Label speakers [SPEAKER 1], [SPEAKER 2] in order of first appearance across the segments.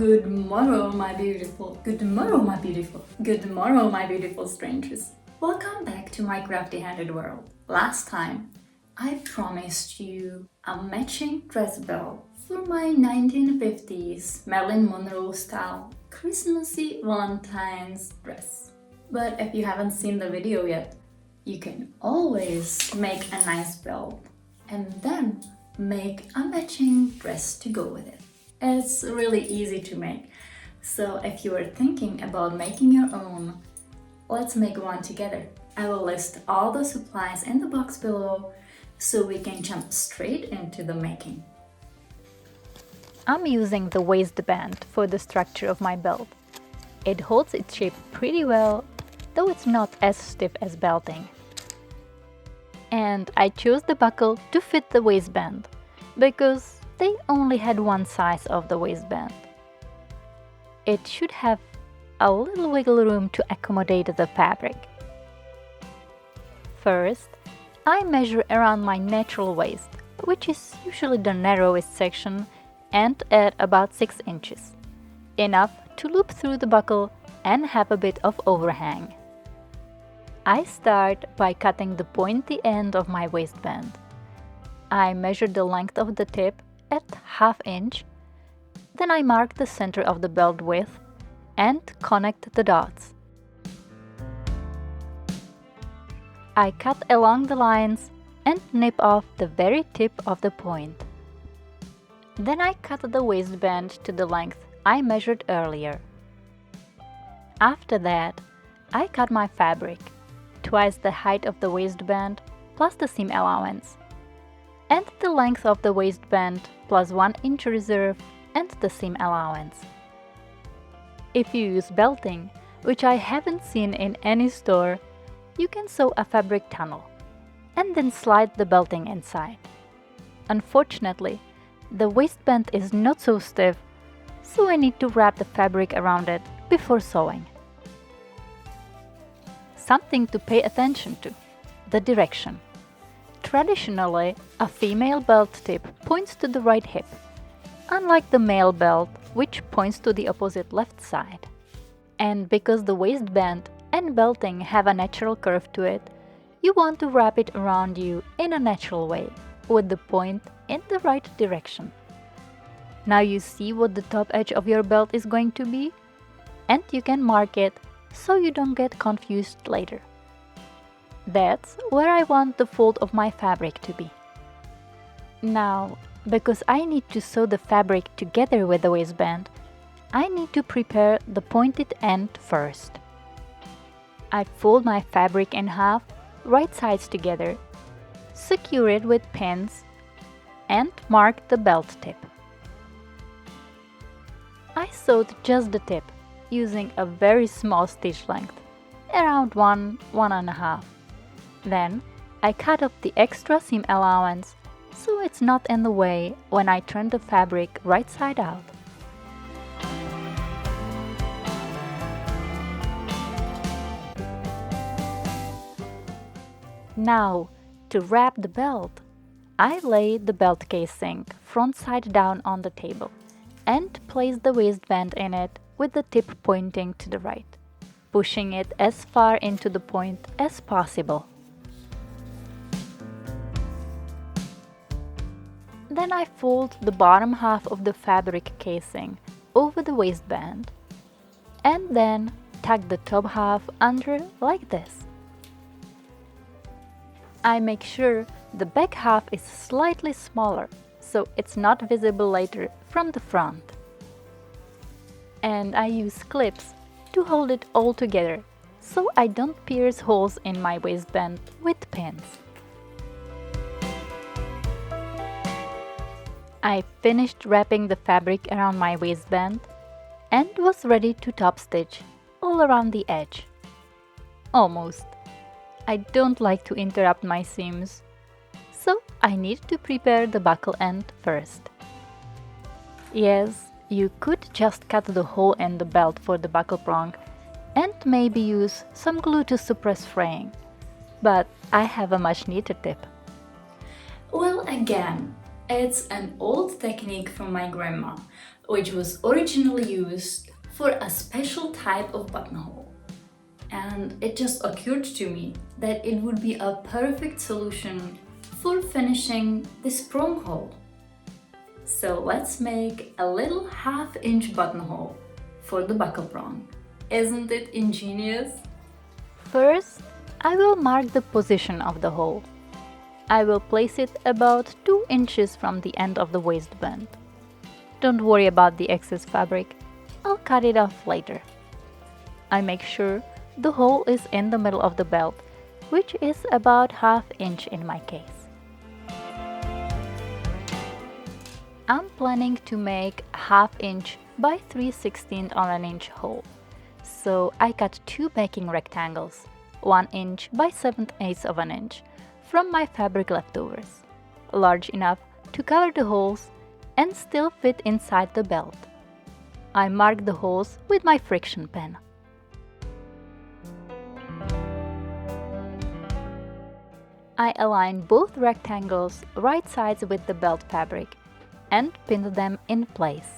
[SPEAKER 1] Good morrow, my beautiful. Good morrow, my beautiful. Good morrow, my beautiful strangers. Welcome back to my crafty-handed world. Last time, I promised you a matching dress belt for my 1950s Marilyn Monroe-style Christmasy Valentines dress. But if you haven't seen the video yet, you can always make a nice belt and then make a matching dress to go with it. It's really easy to make. So if you are thinking about making your own, let's make one together. I will list all the supplies in the box below so we can jump straight into the making.
[SPEAKER 2] I'm using the waistband for the structure of my belt. It holds its shape pretty well, though it's not as stiff as belting. And I chose the buckle to fit the waistband, because they only had one size of the waistband. It should have a little wiggle room to accommodate the fabric. First, I measure around my natural waist, which is usually the narrowest section, and at about 6 inches, enough to loop through the buckle and have a bit of overhang. I start by cutting the pointy end of my waistband. I measure the length of the tip at ½ inch, then I mark the center of the belt width and connect the dots. I cut along the lines and nip off the very tip of the point. Then I cut the waistband to the length I measured earlier. After that, I cut my fabric, twice the height of the waistband plus the seam allowance, and the length of the waistband plus 1 inch reserve and the seam allowance. If you use belting, which I haven't seen in any store, you can sew a fabric tunnel and then slide the belting inside. Unfortunately, the waistband is not so stiff, so I need to wrap the fabric around it before sewing. Something to pay attention to: the direction. Traditionally, a female belt tip points to the right hip, unlike the male belt, which points to the opposite left side. And because the waistband and belting have a natural curve to it, you want to wrap it around you in a natural way, with the point in the right direction. Now you see what the top edge of your belt is going to be, and you can mark it so you don't get confused later. That's where I want the fold of my fabric to be. Now, because I need to sew the fabric together with the waistband, I need to prepare the pointed end first. I fold my fabric in half, right sides together, secure it with pins, and mark the belt tip. I sewed just the tip, using a very small stitch length, around 1–1.5. Then I cut off the extra seam allowance so it's not in the way when I turn the fabric right side out. Now, to wrap the belt, I lay the belt casing front side down on the table and place the waistband in it with the tip pointing to the right, pushing it as far into the point as possible. Then I fold the bottom half of the fabric casing over the waistband and then tuck the top half under like this. I make sure the back half is slightly smaller so it's not visible later from the front. And I use clips to hold it all together so I don't pierce holes in my waistband with pins. I finished wrapping the fabric around my waistband and was ready to top stitch all around the edge. Almost. I don't like to interrupt my seams, so I need to prepare the buckle end first. Yes, you could just cut the hole in the belt for the buckle prong and maybe use some glue to suppress fraying, but I have a much neater tip.
[SPEAKER 1] Well, again, it's an old technique from my grandma, which was originally used for a special type of buttonhole. And it just occurred to me that it would be a perfect solution for finishing this prong hole. So let's make a little half-inch buttonhole for the buckle prong. Isn't it ingenious?
[SPEAKER 2] First, I will mark the position of the hole. I will place it about 2 inches from the end of the waistband. Don't worry about the excess fabric, I'll cut it off later. I make sure the hole is in the middle of the belt, which is about ½ inch in my case. I'm planning to make ½ inch by 3/16 on an inch hole, so I cut 2 backing rectangles, 1 inch by 7/8 of an inch, from my fabric leftovers, large enough to cover the holes and still fit inside the belt. I mark the holes with my friction pen. I align both rectangles right sides with the belt fabric and pin them in place.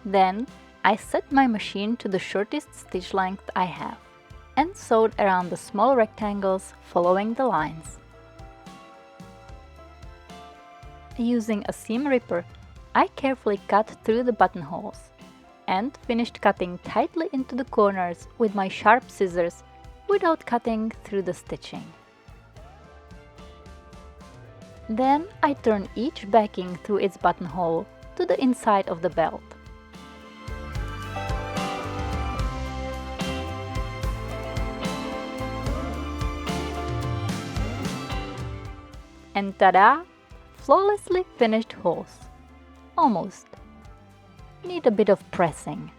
[SPEAKER 2] Then I set my machine to the shortest stitch length I have and sewed around the small rectangles following the lines. Using a seam ripper, I carefully cut through the buttonholes and finished cutting tightly into the corners with my sharp scissors without cutting through the stitching. Then I turn each backing through its buttonhole to the inside of the belt. And ta-da! Flawlessly finished holes. Almost. Need a bit of pressing.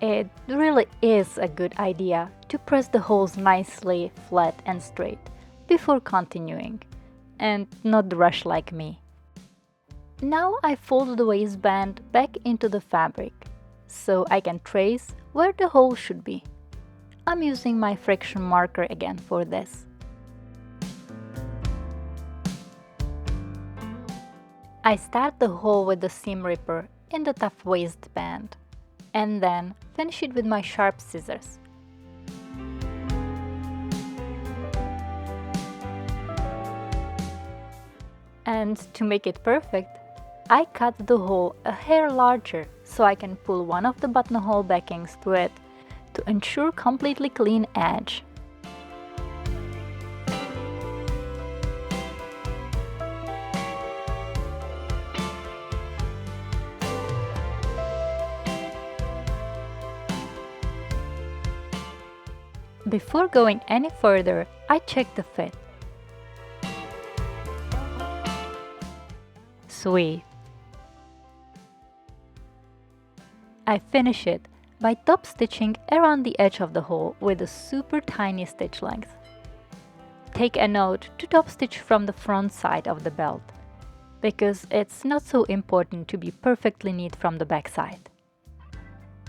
[SPEAKER 2] It really is a good idea to press the holes nicely, flat and straight before continuing, and not rush like me. Now I fold the waistband back into the fabric, so I can trace where the hole should be. I'm using my friction marker again for this. I start the hole with the seam ripper in the tough waistband, and then finish it with my sharp scissors. And to make it perfect, I cut the hole a hair larger so I can pull one of the buttonhole backings through it to ensure completely clean edge. Before going any further, I check the fit. Sweet. I finish it by top stitching around the edge of the hole with a super tiny stitch length. Take a note to top stitch from the front side of the belt, because it's not so important to be perfectly neat from the back side.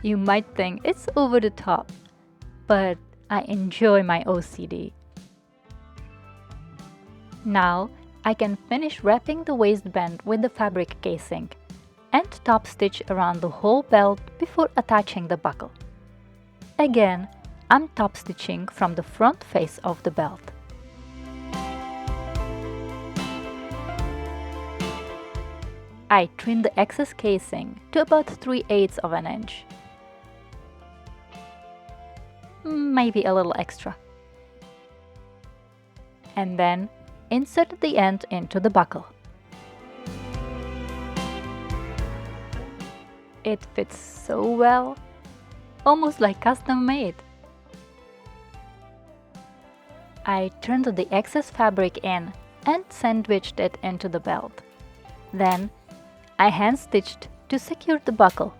[SPEAKER 2] You might think it's over the top, but I enjoy my OCD. Now I can finish wrapping the waistband with the fabric casing and top stitch around the whole belt before attaching the buckle. Again, I'm top stitching from the front face of the belt. I trim the excess casing to about 3/8 of an inch. Maybe a little extra. And then insert the end into the buckle. It fits so well, almost like custom made. I turned the excess fabric in and sandwiched it into the belt. Then I hand stitched to secure the buckle.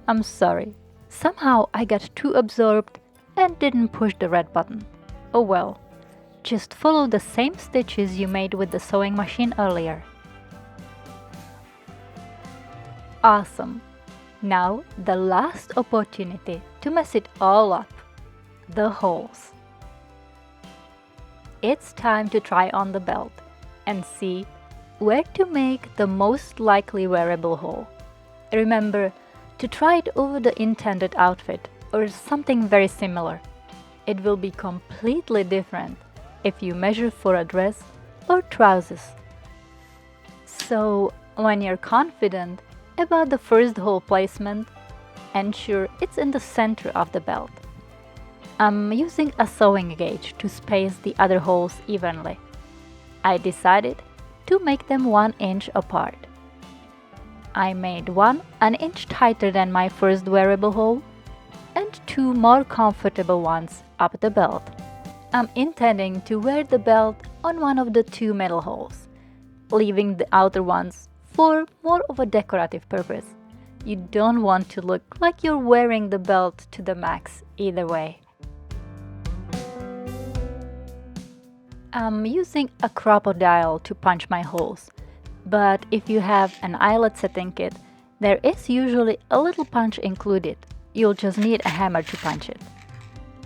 [SPEAKER 2] I'm sorry, somehow I got too absorbed and didn't push the red button. Oh well, just follow the same stitches you made with the sewing machine earlier. Awesome! Now the last opportunity to mess it all up, the holes. It's time to try on the belt and see where to make the most likely wearable hole. Remember to try it over the intended outfit or something very similar. It will be completely different if you measure for a dress or trousers. So, when you're confident about the first hole placement, ensure it's in the center of the belt. I'm using a sewing gauge to space the other holes evenly. I decided to make them 1 inch apart. I made one an inch tighter than my first wearable hole and 2 more comfortable ones up the belt. I'm intending to wear the belt on one of the 2 middle holes, leaving the outer ones for more of a decorative purpose. You don't want to look like you're wearing the belt to the max either way. I'm using a crop-a-dile to punch my holes, but if you have an eyelet setting kit, there is usually a little punch included. You'll just need a hammer to punch it.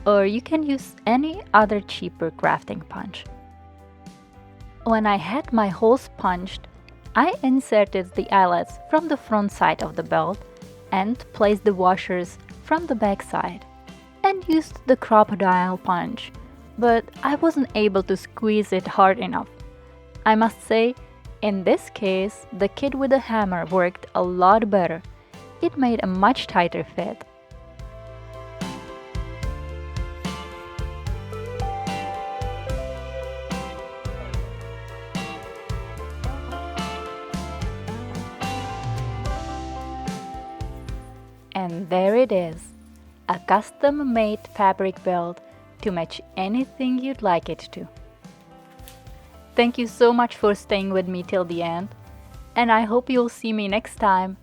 [SPEAKER 2] Or you can use any other cheaper crafting punch. When I had my holes punched, I inserted the eyelets from the front side of the belt and placed the washers from the back side and used the crop-a-dile punch, but I wasn't able to squeeze it hard enough. I must say, in this case, the kit with the hammer worked a lot better. It made a much tighter fit. And there it is, a custom-made fabric belt to match anything you'd like it to. Thank you so much for staying with me till the end, and I hope you'll see me next time